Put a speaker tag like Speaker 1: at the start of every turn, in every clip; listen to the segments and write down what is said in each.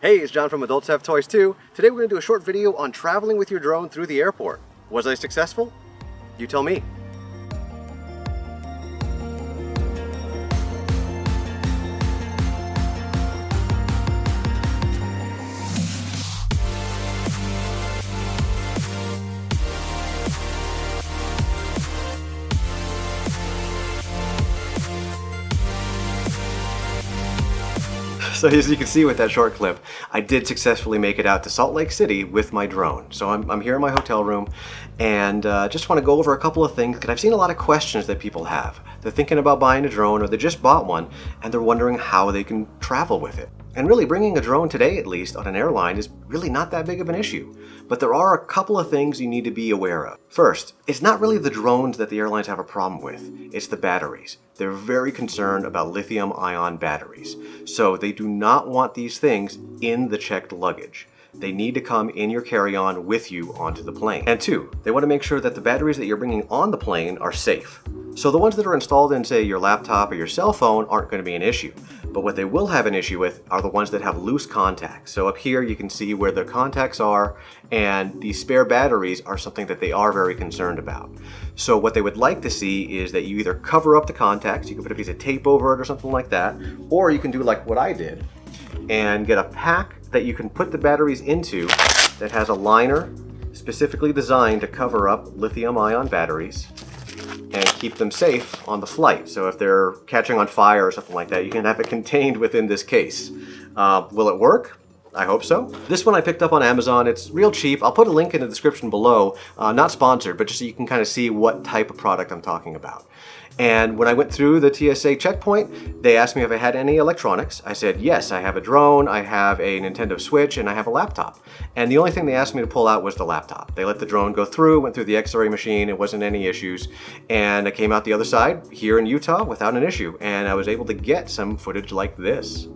Speaker 1: Hey, it's John from Adults Have Toys Too. Today we're going to do a short video on traveling with your drone through the airport. Was I successful? You tell me. So as you can see with that short clip, I did successfully make it out to Salt Lake City with my drone. So I'm here in my hotel room and just want to go over a couple of things because I've seen a lot of questions that people have. They're thinking about buying a drone or they just bought one and they're wondering how they can travel with it. And really bringing a drone today, at least on an airline, is really not that big of an issue. But there are a couple of things you need to be aware of. First, it's not really the drones that the airlines have a problem with, it's the batteries. They're very concerned about lithium-ion batteries. So they do not want these things in the checked luggage. They need to come in your carry-on with you onto the plane. And two, they want to make sure that the batteries that you're bringing on the plane are safe. So the ones that are installed in, say, your laptop or your cell phone aren't going to be an issue. But what they will have an issue with are the ones that have loose contacts. So up here you can see where the contacts are, and these spare batteries are something that they are very concerned about. So what they would like to see is that you either cover up the contacts, you can put a piece of tape over it or something like that, or you can do like what I did and get a pack that you can put the batteries into that has a liner specifically designed to cover up lithium-ion batteries and keep them safe on the flight. So if they're catching on fire or something like that, you can have it contained within this case. Will it work? I hope so. This one I picked up on Amazon. It's real cheap. I'll put a link in the description below. Not sponsored, but just so you can kind of see what type of product I'm talking about. And when I went through the TSA checkpoint, they asked me if I had any electronics. I said, yes, I have a drone, I have a Nintendo Switch, and I have a laptop. And the only thing they asked me to pull out was the laptop. They let the drone go through, went through the X-ray machine, it wasn't any issues. And I came out the other side here in Utah without an issue. And I was able to get some footage like this.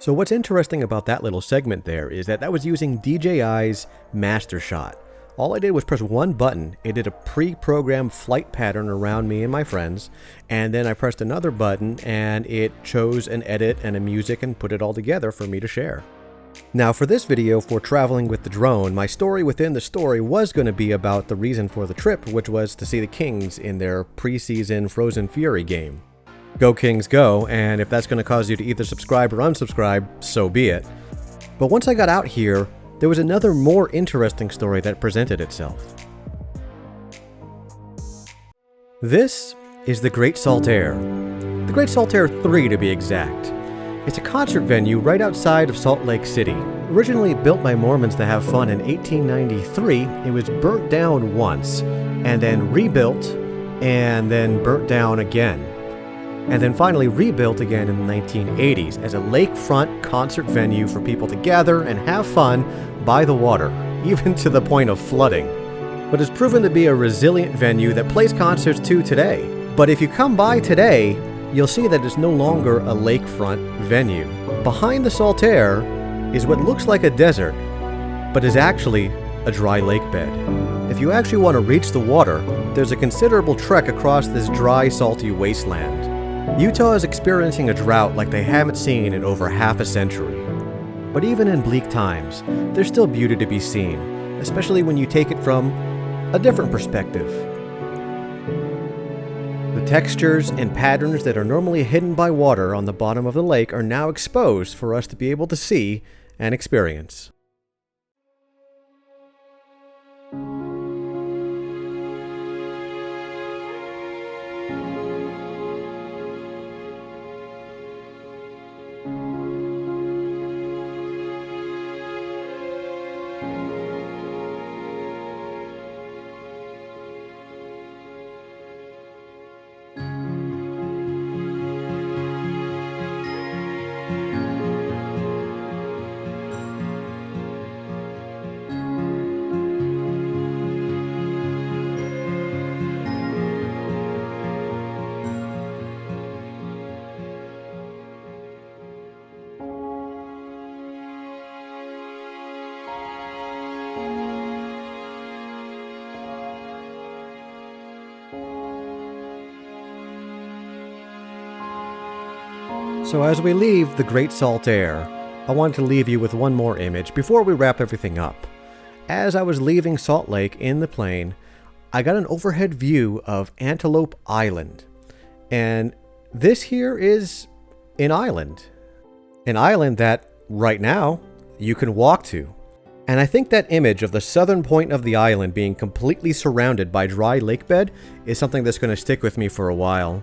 Speaker 2: So what's interesting about that little segment there is that was using DJI's Mastershot. All I did was press one button, it did a pre-programmed flight pattern around me and my friends, and then I pressed another button and it chose an edit and a music and put it all together for me to share. Now for this video for traveling with the drone, my story within the story was going to be about the reason for the trip, which was to see the Kings in their preseason Frozen Fury game. Go Kings go, and if that's going to cause you to either subscribe or unsubscribe, so be it. But once I got out here, there was another more interesting story that presented itself. This is the Great Saltair. The Great Saltair 3 to be exact. It's a concert venue right outside of Salt Lake City. Originally built by Mormons to have fun in 1893, it was burnt down once, and then rebuilt, and then burnt down again. And then finally rebuilt again in the 1980s as a lakefront concert venue for people to gather and have fun by the water, even to the point of flooding. But it's proven to be a resilient venue that plays concerts too today. But if you come by today, you'll see that it's no longer a lakefront venue. Behind the Saltair is what looks like a desert, but is actually a dry lake bed. If you actually want to reach the water, there's a considerable trek across this dry, salty wasteland. Utah is experiencing a drought like they haven't seen in over half a century. But even in bleak times, there's still beauty to be seen, especially when you take it from a different perspective. The textures and patterns that are normally hidden by water on the bottom of the lake are now exposed for us to be able to see and experience. So as we leave the Great Saltair, I wanted to leave you with one more image before we wrap everything up. As I was leaving Salt Lake in the plane, I got an overhead view of Antelope Island. And this here is an island. An island that, right now, you can walk to. And I think that image of the southern point of the island being completely surrounded by dry lake bed is something that's going to stick with me for a while.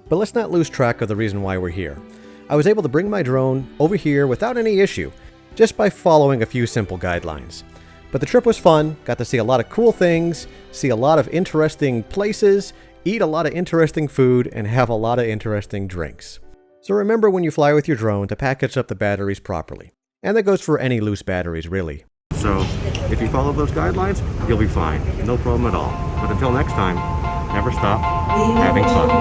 Speaker 2: But let's not lose track of the reason why we're here. I was able to bring my drone over here without any issue, just by following a few simple guidelines. But the trip was fun, got to see a lot of cool things, see a lot of interesting places, eat a lot of interesting food, and have a lot of interesting drinks. So remember when you fly with your drone to package up the batteries properly. And that goes for any loose batteries, really. So, if you follow those guidelines, you'll be fine. No problem at all. But until next time, never stop having fun.